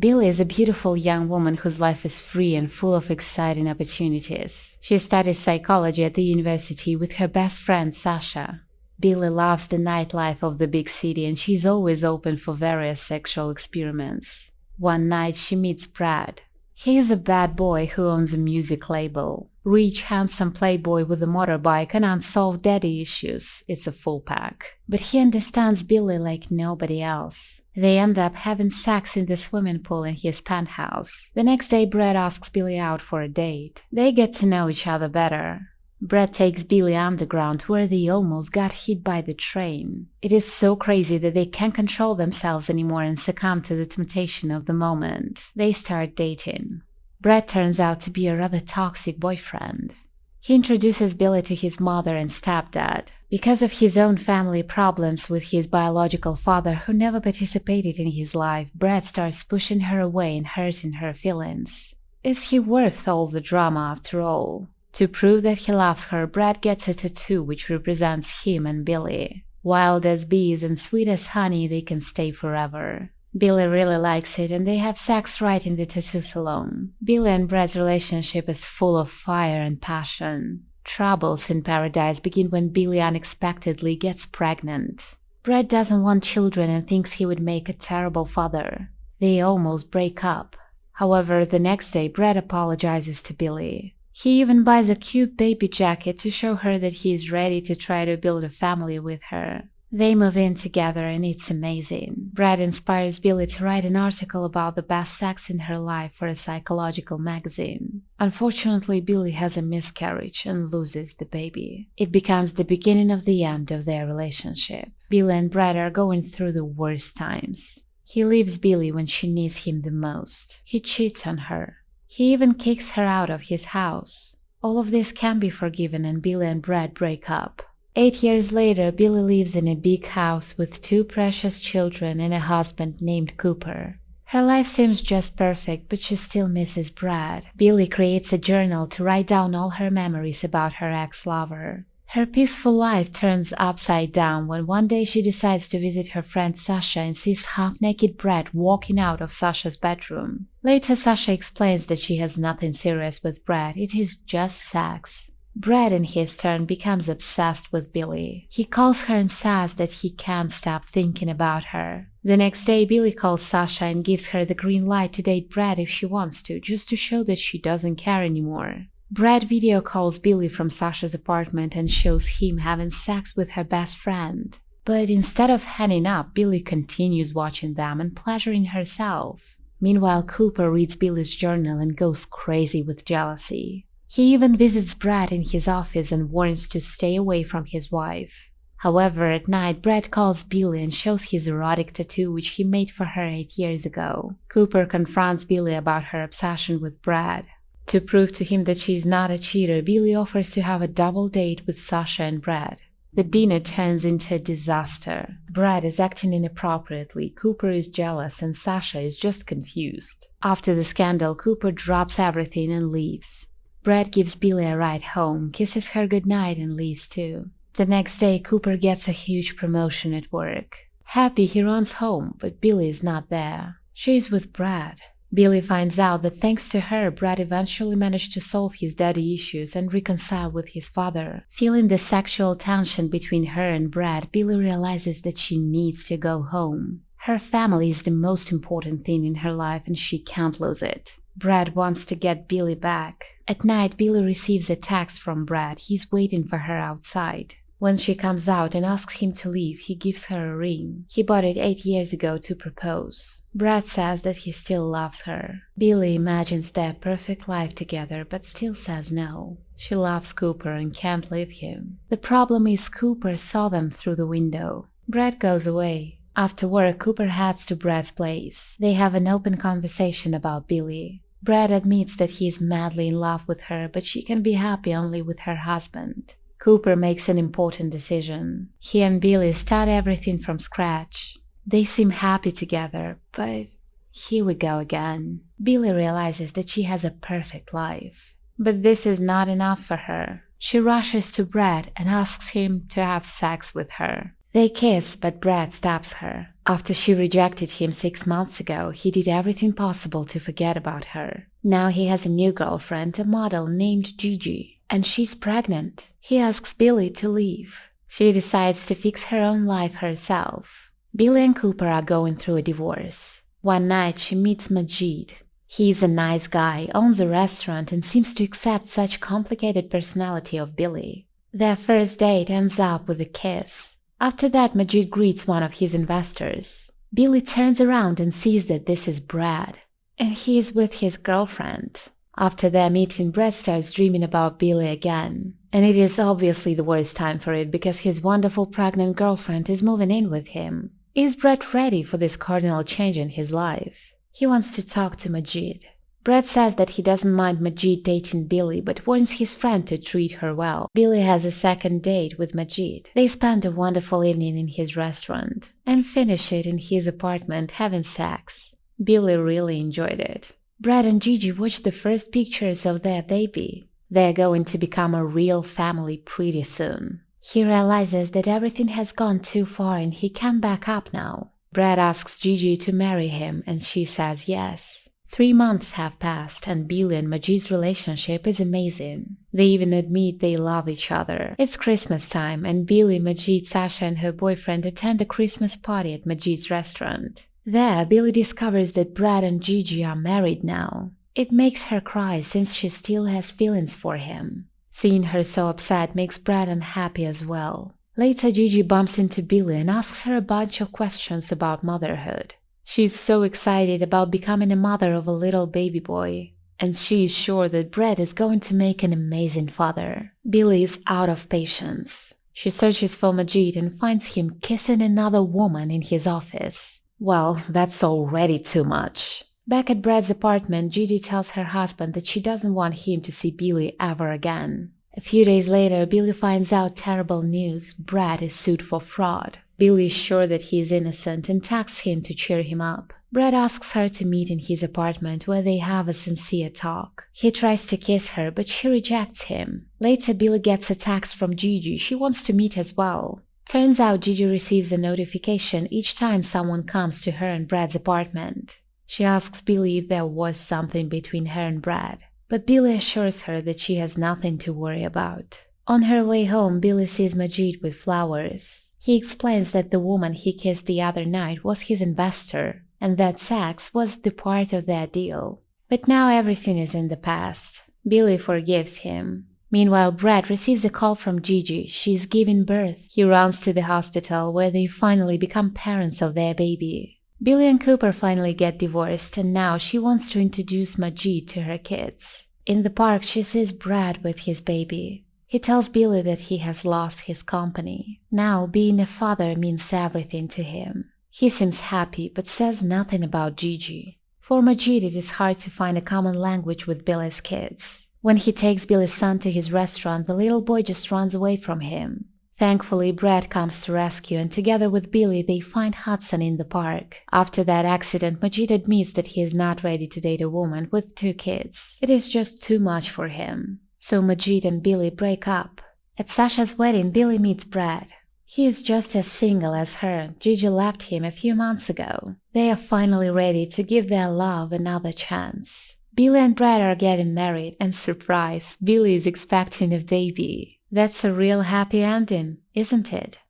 Billie is a beautiful young woman whose life is free and full of exciting opportunities. She studies psychology at the university with her best friend Sasha. Billie loves the nightlife of the big city and she's always open for various sexual experiments. One night she meets Brad. He is a bad boy who owns a music label. Rich, handsome playboy with a motorbike and unsolved daddy issues. It's a full pack. But he understands Billie like nobody else. They end up having sex in the swimming pool in his penthouse. The next day Brad asks Billie out for a date. They get to know each other better. Brad takes Billie underground where they almost got hit by the train. It is so crazy that they can't control themselves anymore and succumb to the temptation of the moment. They start dating. Brad turns out to be a rather toxic boyfriend. He introduces Billie to his mother and stepdad. Because of his own family problems with his biological father who never participated in his life, Brad starts pushing her away and hurting her feelings. Is he worth all the drama after all? To prove that he loves her, Brad gets a tattoo which represents him and Billie. Wild as bees and sweet as honey, they can stay forever. Billie really likes it and they have sex right in the tattoo salon. Billie and Brad's relationship is full of fire and passion. Troubles in paradise begin when Billie unexpectedly gets pregnant. Brad doesn't want children and thinks he would make a terrible father. They almost break up. However, the next day Brad apologizes to Billie. He even buys a cute baby jacket to show her that he is ready to try to build a family with her. They move in together and it's amazing. Brad inspires Billie to write an article about the best sex in her life for a psychological magazine. Unfortunately, Billie has a miscarriage and loses the baby. It becomes the beginning of the end of their relationship. Billie and Brad are going through the worst times. He leaves Billie when she needs him the most. He cheats on her. He even kicks her out of his house. All of this can be forgiven and Billie and Brad break up. 8 years later, Billie lives in a big house with 2 precious children and a husband named Cooper. Her life seems just perfect, but she still misses Brad. Billie creates a journal to write down all her memories about her ex-lover. Her peaceful life turns upside down when one day she decides to visit her friend Sasha and sees half-naked Brad walking out of Sasha's bedroom. Later, Sasha explains that she has nothing serious with Brad, it is just sex. Brad, in his turn, becomes obsessed with Billie. He calls her and says that he can't stop thinking about her. The next day, Billie calls Sasha and gives her the green light to date Brad if she wants to, just to show that she doesn't care anymore. Brad video calls Billie from Sasha's apartment and shows him having sex with her best friend. But instead of hanging up, Billie continues watching them and pleasuring herself. Meanwhile, Cooper reads Billie's journal and goes crazy with jealousy. He even visits Brad in his office and warns to stay away from his wife. However, at night, Brad calls Billie and shows his erotic tattoo which he made for her 8 years ago. Cooper confronts Billie about her obsession with Brad. To prove to him that she is not a cheater, Billie offers to have a double date with Sasha and Brad. The dinner turns into a disaster. Brad is acting inappropriately, Cooper is jealous, and Sasha is just confused. After the scandal, Cooper drops everything and leaves. Brad gives Billie a ride home, kisses her goodnight and leaves too. The next day, Cooper gets a huge promotion at work. Happy, he runs home, but Billie is not there. She is with Brad. Billie finds out that thanks to her, Brad eventually managed to solve his daddy issues and reconcile with his father. Feeling the sexual tension between her and Brad, Billie realizes that she needs to go home. Her family is the most important thing in her life and she can't lose it. Brad wants to get Billie back. At night, Billie receives a text from Brad. He's waiting for her outside. When she comes out and asks him to leave, he gives her a ring. He bought it 8 years ago to propose. Brad says that he still loves her. Billie imagines their perfect life together but still says no. She loves Cooper and can't leave him. The problem is Cooper saw them through the window. Brad goes away. After work, Cooper heads to Brad's place. They have an open conversation about Billie. Brad admits that he is madly in love with her, but she can be happy only with her husband. Cooper makes an important decision. He and Billie start everything from scratch. They seem happy together, but here we go again. Billie realizes that she has a perfect life. But this is not enough for her. She rushes to Brad and asks him to have sex with her. They kiss, but Brad stops her. After she rejected him 6 months ago, he did everything possible to forget about her. Now he has a new girlfriend, a model named Gigi, and she's pregnant. He asks Billie to leave. She decides to fix her own life herself. Billie and Cooper are going through a divorce. One night she meets Majid. He's a nice guy, owns a restaurant, and seems to accept such complicated personality of Billie. Their first date ends up with a kiss. After that, Majid greets one of his investors. Billie turns around and sees that this is Brad, and he is with his girlfriend. After their meeting, Brad starts dreaming about Billie again. And it is obviously the worst time for it because his wonderful pregnant girlfriend is moving in with him. Is Brad ready for this cardinal change in his life? He wants to talk to Majid. Brad says that he doesn't mind Majid dating Billie, but warns his friend to treat her well. Billie has a second date with Majid. They spend a wonderful evening in his restaurant and finish it in his apartment having sex. Billie really enjoyed it. Brad and Gigi watch the first pictures of their baby. They're going to become a real family pretty soon. He realizes that everything has gone too far and he can't back up now. Brad asks Gigi to marry him and she says yes. 3 months have passed and Billie and Majid's relationship is amazing. They even admit they love each other. It's Christmas time and Billie, Majid, Sasha and her boyfriend attend a Christmas party at Majid's restaurant. There, Billie discovers that Brad and Gigi are married now. It makes her cry since she still has feelings for him. Seeing her so upset makes Brad unhappy as well. Later, Gigi bumps into Billie and asks her a bunch of questions about motherhood. She is so excited about becoming a mother of a little baby boy, and she is sure that Brad is going to make an amazing father. Billie is out of patience. She searches for Majid and finds him kissing another woman in his office. Well, that's already too much. Back at Brad's apartment, Gigi tells her husband that she doesn't want him to see Billie ever again. A few days later, Billie finds out terrible news. Brad is sued for fraud. Billie is sure that he is innocent and texts him to cheer him up. Brad asks her to meet in his apartment where they have a sincere talk. He tries to kiss her, but she rejects him. Later, Billie gets a text from Gigi. She wants to meet as well. Turns out Gigi receives a notification each time someone comes to her and Brad's apartment. She asks Billie if there was something between her and Brad, but Billie assures her that she has nothing to worry about. On her way home, Billie sees Majid with flowers. He explains that the woman he kissed the other night was his investor, and that sex was the part of their deal. But now everything is in the past. Billie forgives him. Meanwhile, Brad receives a call from Gigi. She's giving birth. He runs to the hospital where they finally become parents of their baby. Billie and Cooper finally get divorced and now she wants to introduce Majid to her kids. In the park, she sees Brad with his baby. He tells Billie that he has lost his company. Now, being a father means everything to him. He seems happy but says nothing about Gigi. For Majid, it is hard to find a common language with Billie's kids. When he takes Billie's son to his restaurant, the little boy just runs away from him. Thankfully, Brad comes to rescue and together with Billie, they find Hudson in the park. After that accident, Majid admits that he is not ready to date a woman with 2 kids. It is just too much for him. So Majid and Billie break up. At Sasha's wedding, Billie meets Brad. He is just as single as her. Gigi left him a few months ago. They are finally ready to give their love another chance. Billie and Brad are getting married and surprise, Billie is expecting a baby. That's a real happy ending, isn't it?